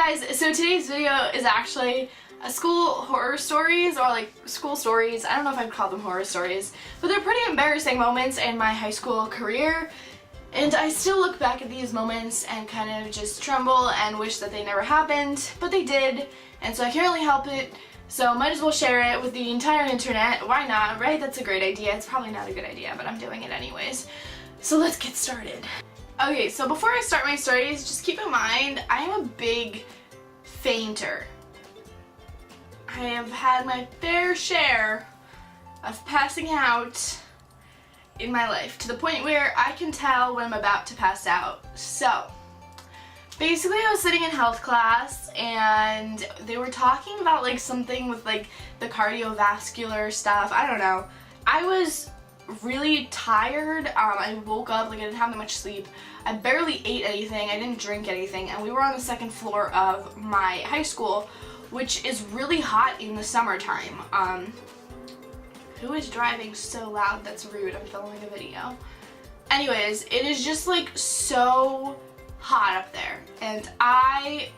guys, so today's video is actually a school horror stories, or like school stories. I don't know if I'd call them horror stories, but they're pretty embarrassing moments in my high school career. And I still look back at these moments and kind of just tremble and wish that they never happened, but they did, and so I can't really help it. So might as well share it with the entire internet. Why not, right? That's a great idea. It's probably not a good idea, but I'm doing it anyways. So let's get started. Okay, so before I start my stories, just keep in mind, I am a big fainter. I have had my fair share of passing out in my life, to the point where I can tell when I'm about to pass out. So, basically I was sitting in health class and they were talking about like something with like the cardiovascular stuff. I don't know. I was really tired. I woke up, like I didn't have that much sleep. I barely ate anything. I didn't drink anything, and we were on the second floor of my high school, which is really hot in the summertime. Who is driving so loud? That's rude. I'm filming a video. Anyways, it is just like so hot up there, and I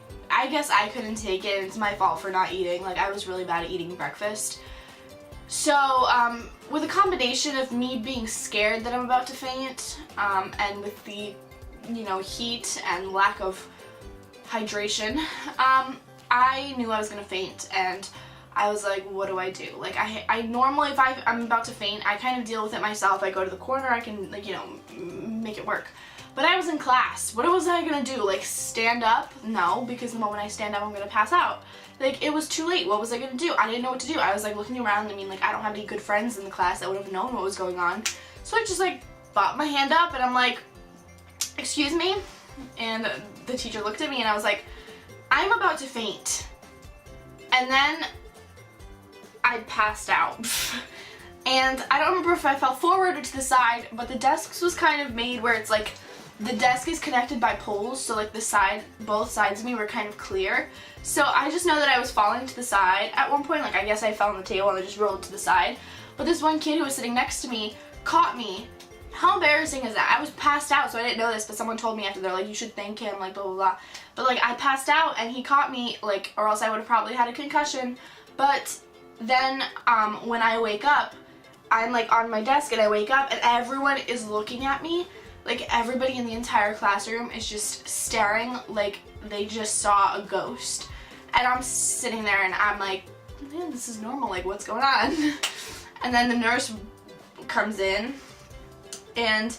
guess I couldn't take it. It's my fault for not eating. Like, I was really bad at eating breakfast. So, with a combination of me being scared that I'm about to faint, and with the, you know, heat and lack of hydration, I knew I was gonna faint, and I was like, what do I do? Like, I normally, if I'm about to faint, I kind of deal with it myself. I go to the corner, I can, like, you know, make it work. But I was in class. What was I gonna do? Like, stand up? No, because the moment I stand up, I'm gonna pass out. Like, it was too late. What was I gonna do? I didn't know what to do. I was, like, looking around. I mean, like, I don't have any good friends in the class that would have known what was going on. So I just, like, popped my hand up, and I'm like, excuse me? And the teacher looked at me, and I was like, I'm about to faint. And then I passed out. And I don't remember if I fell forward or to the side, but the desk was kind of made where it's like, the desk is connected by poles, so like both sides of me were kind of clear. So I just know that I was falling to the side. At one point, like, I guess I fell on the table and I just rolled to the side. But this one kid who was sitting next to me caught me. How embarrassing is that? I was passed out, so I didn't know this, but someone told me after, they're like, you should thank him, like, blah, blah, blah. But, like, I passed out, and he caught me, like, or else I would have probably had a concussion. But then, when I wake up, I'm, like, on my desk, and I wake up, and everyone is looking at me. Like, everybody in the entire classroom is just staring like they just saw a ghost. And I'm sitting there, and I'm like, man, this is normal, like, what's going on? And then the nurse comes in, and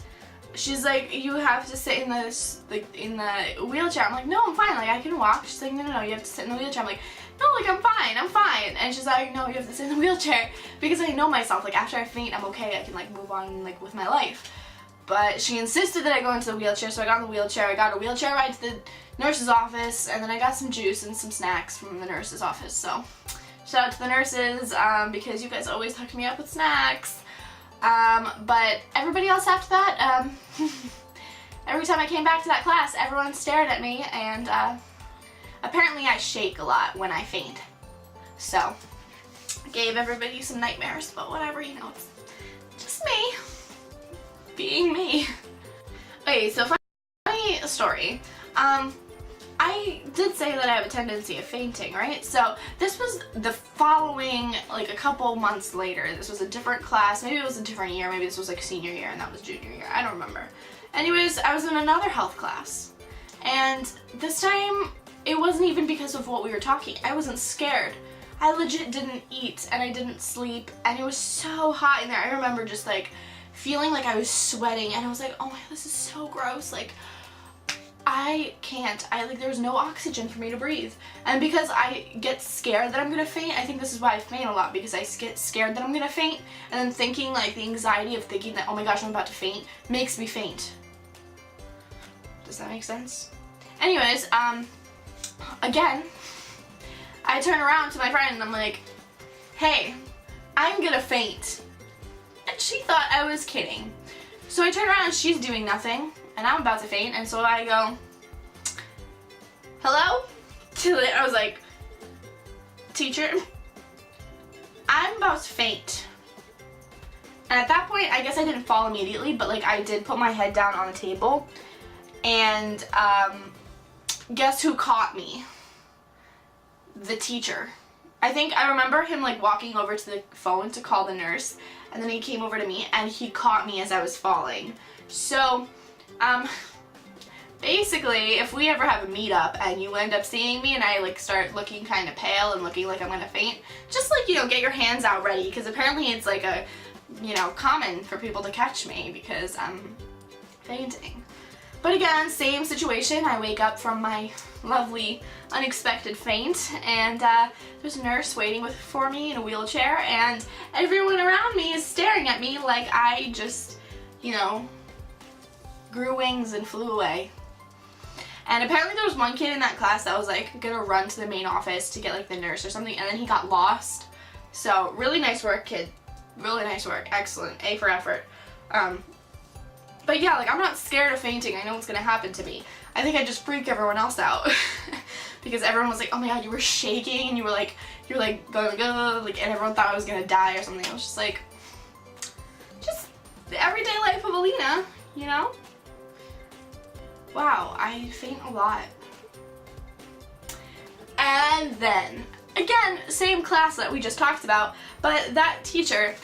she's like, you have to sit in this, like, in the wheelchair. I'm like, no, I'm fine, like, I can walk. She's like, no, you have to sit in the wheelchair. I'm like, no, like, I'm fine. And she's like, no, you have to sit in the wheelchair, because I know myself, like, after I faint, I'm okay, I can, like, move on, like, with my life. But she insisted that I go into the wheelchair, so I got in the wheelchair. I got a wheelchair ride to the nurse's office, and then I got some juice and some snacks from the nurse's office. So, shout out to the nurses, because you guys always hook me up with snacks. But everybody else after that, every time I came back to that class, everyone stared at me, and apparently I shake a lot when I faint. So, gave everybody some nightmares, but whatever, you know, it's just me. Being me. Okay, so funny story. I did say that I have a tendency of fainting, right? So this was the following, like, a couple months later. This was a different class. Maybe it was a different year. Maybe this was like senior year and that was junior year. I don't remember. Anyways, I was in another health class. And this time, it wasn't even because of what we were talking. I wasn't scared. I legit didn't eat and I didn't sleep. And it was so hot in there. I remember just, like, feeling like I was sweating, and I was like, oh my, this is so gross. Like, I can't. Like, there's no oxygen for me to breathe. And because I get scared that I'm gonna faint, I think this is why I faint a lot, because I get scared that I'm gonna faint, and then thinking, like, the anxiety of thinking that, oh my gosh, I'm about to faint, makes me faint. Does that make sense? Anyways, again, I turn around to my friend and I'm like, hey, I'm gonna faint. And she thought I was kidding. So I turn around and she's doing nothing, and I'm about to faint, and so I go, hello? I was like, teacher, I'm about to faint. And at that point, I guess I didn't fall immediately, but, like, I did put my head down on the table, and guess who caught me? the teacher. I remember him like walking over to the phone to call the nurse, and then he came over to me and he caught me as I was falling. So, basically, if we ever have a meetup and you end up seeing me and I like start looking kind of pale and looking like I'm gonna faint, just like, you know, get your hands out ready, because apparently it's like a, you know, common for people to catch me because I'm fainting. But again, same situation. I wake up from my lovely unexpected faint, and there's a nurse waiting for me in a wheelchair, and everyone around me is staring at me like I just, you know, grew wings and flew away. And apparently there was one kid in that class that was like gonna run to the main office to get like the nurse or something, and then he got lost. So really nice work, kid. Really nice work. Excellent. A for effort. But yeah, like I'm not scared of fainting. I know what's gonna happen to me. I think I just freak everyone else out because everyone was like, "Oh my god, you were shaking and you were like going like," and everyone thought I was gonna die or something. I was just like, just the everyday life of Alina, you know? Wow, I faint a lot. And then again, same class that we just talked about, but that teacher,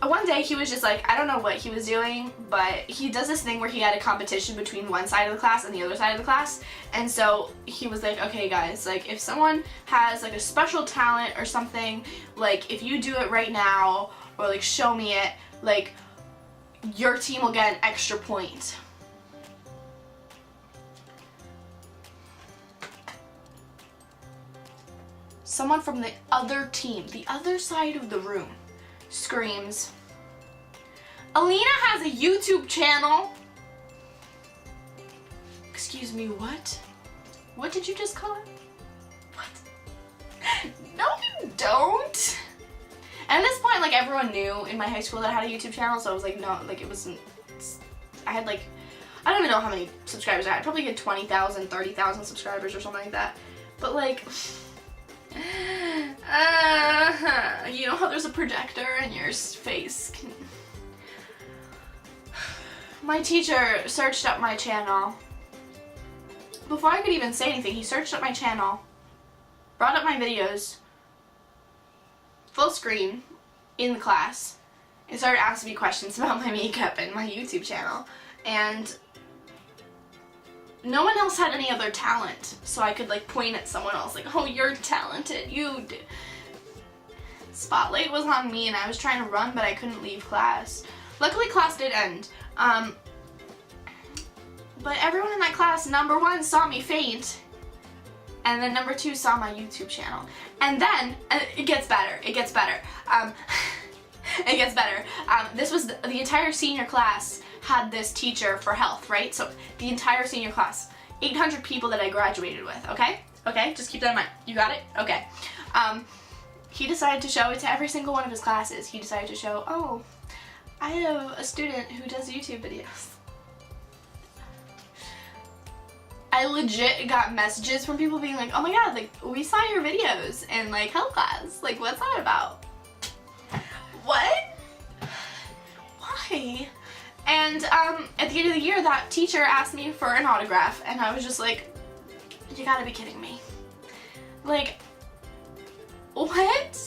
one day he was just like, I don't know what he was doing, but he does this thing where he had a competition between one side of the class and the other side of the class, and so he was like, okay guys, like if someone has like a special talent or something, like if you do it right now, or like show me it, like your team will get an extra point. Someone from the other team, the other side of the room, screams, "Alina has a YouTube channel." Excuse me, what? What did you just call it? What? No, you don't. And at this point, like everyone knew in my high school that I had a YouTube channel, so I was like, no, like it wasn't, I had like, I don't even know how many subscribers I had. I probably had 20,000, 30,000 subscribers or something like that. But like, you know how there's a projector and your face can... My teacher searched up my channel. Before I could even say anything, he searched up my channel, brought up my videos, full screen, in the class, and started asking me questions about my makeup and my YouTube channel. And no one else had any other talent, so I could like point at someone else like, oh, you're talented, you did. Spotlight was on me and I was trying to run, but I couldn't leave class. Luckily class did end. But everyone in that class, number one, saw me faint, and then number two saw my YouTube channel. And then, it gets better, it gets better. It gets better. This was the entire senior class had this teacher for health, right? So the entire senior class, 800 people that I graduated with, okay? Okay, just keep that in mind. You got it? Okay. He decided to show it to every single one of his classes. He decided to show, oh, I have a student who does YouTube videos. I legit got messages from people being like, oh my god, like, we saw your videos in like health class. Like, what's that about? What? Why? And at the end of the year, that teacher asked me for an autograph, and I was just like, you gotta be kidding me. Like, what?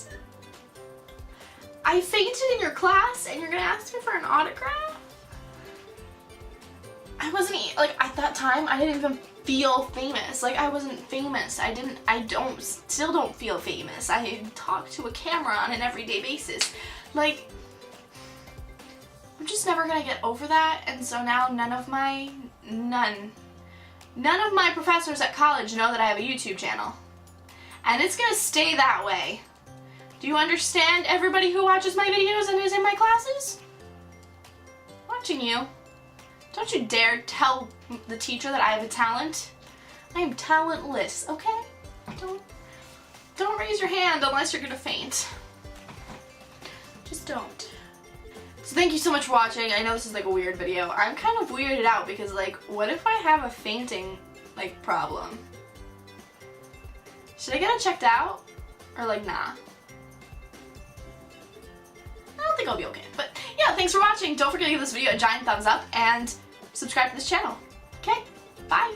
I fainted in your class and you're gonna ask me for an autograph? I wasn't, like, at that time, I didn't even feel famous. Like, I wasn't famous. Still don't feel famous. I talk to a camera on an everyday basis. Like, I'm just never gonna get over that, and so now none of my professors at college know that I have a YouTube channel. And it's gonna stay that way. Do you understand, everybody who watches my videos and is in my classes? Watching you. Don't you dare tell the teacher that I have a talent. I am talentless, okay? Don't raise your hand unless you're gonna faint. Just don't. So thank you so much for watching. I know this is like a weird video. I'm kind of weirded out because like, what if I have a fainting like problem? Should I get it checked out? Or like, nah? I don't think I'll be okay. But yeah, thanks for watching. Don't forget to give this video a giant thumbs up and subscribe to this channel. Okay, bye.